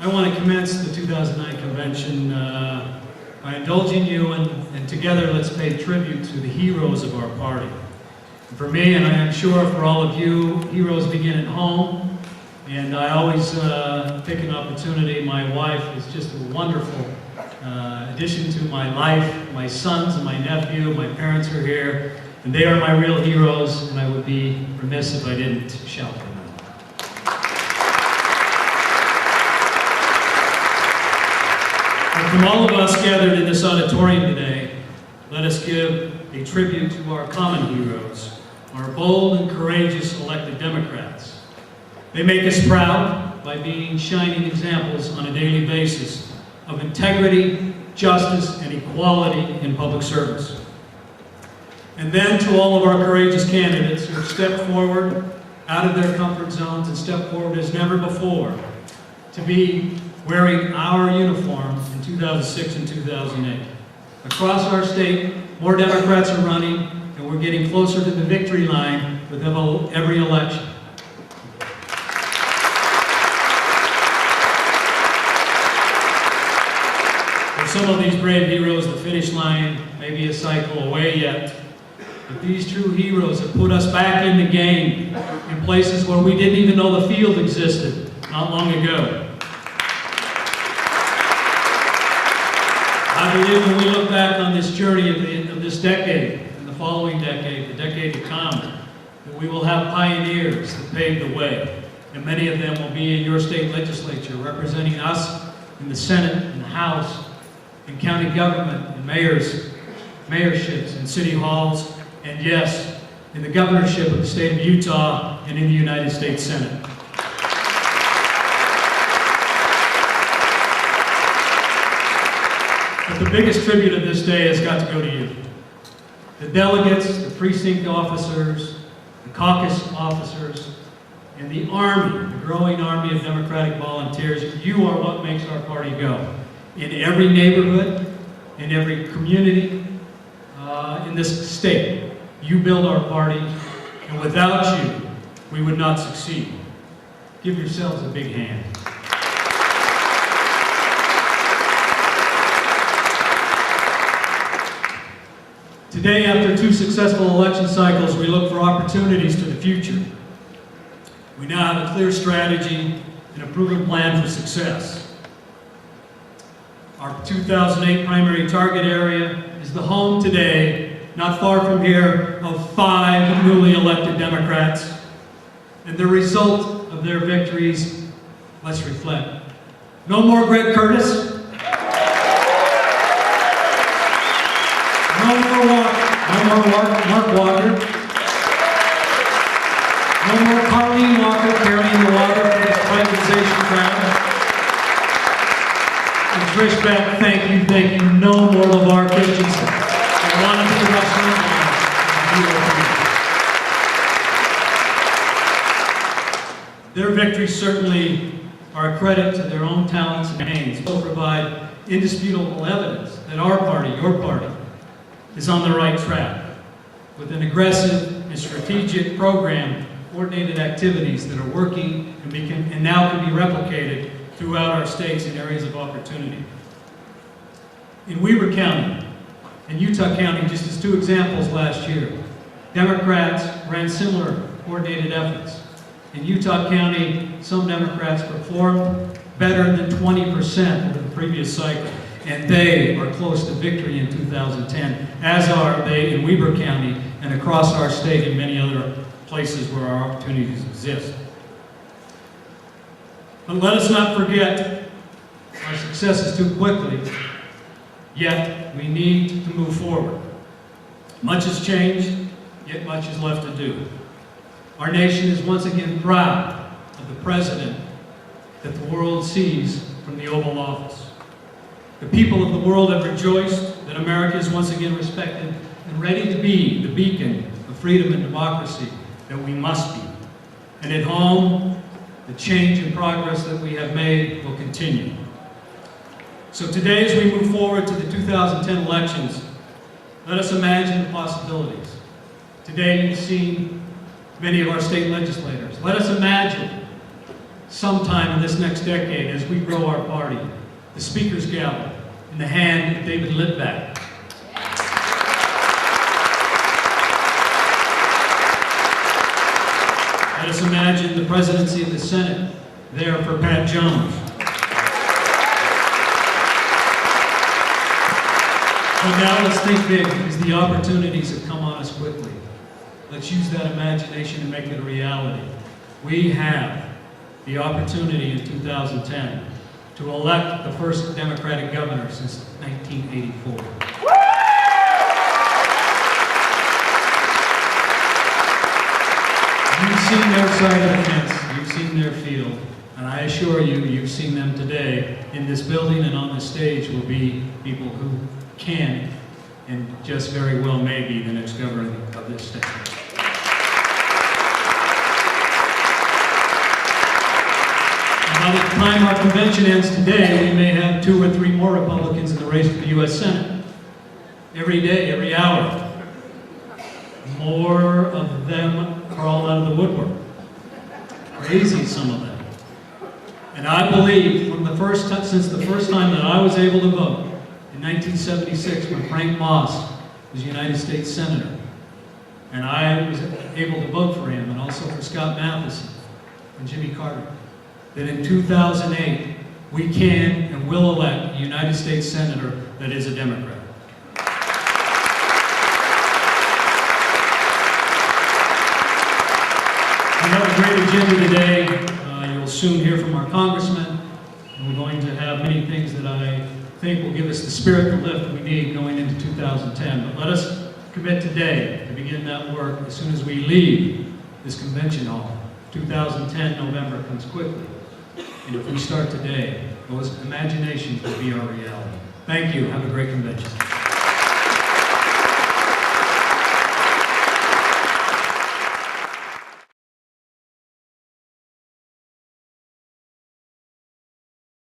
I want to commence the 2009 convention by indulging you, and together let's pay tribute to the heroes of our party. And for me, and I am sure for all of you, heroes begin at home, and I always pick an opportunity. My wife is just a wonderful addition to my life. My sons and my nephew, my parents are here, and they are my real heroes, and I would be remiss if I didn't shout for them. And from all of us gathered in this auditorium today, let us give a tribute to our common heroes, our bold and courageous elected Democrats. They make us proud by being shining examples on a daily basis of integrity, justice, and equality in public service. And then to all of our courageous candidates who have stepped forward out of their comfort zones and stepped forward as never before to be wearing our uniform in 2006 and 2008. Across our state, more Democrats are running, and we're getting closer to the victory line with every election. For some of these brave heroes, the finish line may be a cycle away yet, but these true heroes have put us back in the game in places where we didn't even know the field existed not long ago. I believe when we look back on this journey of this decade, and the following decade, the decade to come, that we will have pioneers that paved the way. And many of them will be in your state legislature, representing us in the Senate and the House, in county government, and mayorships, and city halls, and yes, in the governorship of the state of Utah and in the United States Senate. But the biggest tribute of this day has got to go to you. The delegates, the precinct officers, the caucus officers, and the army, the growing army of Democratic volunteers. You are what makes our party go. In every neighborhood, in every community, in this state, you build our party, and without you, we would not succeed. Give yourselves a big hand. Today, after 2 successful election cycles, we look for opportunities to the future. We now have a clear strategy and a proven plan for success. Our 2008 primary target area is the home today, not far from here, of 5 newly elected Democrats. And the result of their victories, let's reflect. No more Greg Curtis. No more Mark Walker. No more Colleen Walker carrying the water for this privatization crowd. And Trish Beck, thank you. No more LeVar Kitchenson. I want to be the restaurant. Their victories certainly are a credit to their own talents and aims. They'll provide indisputable evidence that our party, your party, is on the right track with an aggressive and strategic program, coordinated activities that are working and now can be replicated throughout our states in areas of opportunity. In Weber County and Utah County, just as 2 examples last year, Democrats ran similar coordinated efforts. In Utah County, some Democrats performed better than 20% over the previous cycle, and they are close to victory in 2010, as are they in Weber County and across our state and many other places where our opportunities exist. But let us not forget our successes too quickly, yet we need to move forward. Much has changed, yet much is left to do. Our nation is once again proud of the president that the world sees from the Oval Office. The people of the world have rejoiced that America is once again respected and ready to be the beacon of freedom and democracy that we must be. And at home, the change and progress that we have made will continue. So today, as we move forward to the 2010 elections, let us imagine the possibilities. Today, you've seen many of our state legislators. Let us imagine sometime in this next decade as we grow our party, the Speaker's gavel in the hand of David Litvak. Let us imagine the presidency of the Senate there for Pat Jones. But now let's think big, because the opportunities have come on us quickly. Let's use that imagination to make it a reality. We have the opportunity in 2010 to elect the first Democratic governor since 1984. You've seen their side of the fence, you've seen their field, and I assure you, you've seen them today. In this building and on the stage will be people who can, and just very well may be, the next governor of this state. By the time our convention ends today, we may have 2 or 3 more Republicans in the race for the U.S. Senate. Every day, every hour. More of them crawl out of the woodwork. Crazy, some of them. And I believe since the first time that I was able to vote, in 1976, when Frank Moss was United States Senator, and I was able to vote for him, and also for Scott Matheson and Jimmy Carter, that in 2008, we can and will elect a United States Senator that is a Democrat. We have a great agenda today. You'll soon hear from our congressman, and we're going to have many things that I think will give us the spirit and lift we need going into 2010. But let us commit today to begin that work as soon as we leave this convention hall. 2010, November, comes quickly. And if we start today, those imaginations will be our reality. Thank you. Have a great convention.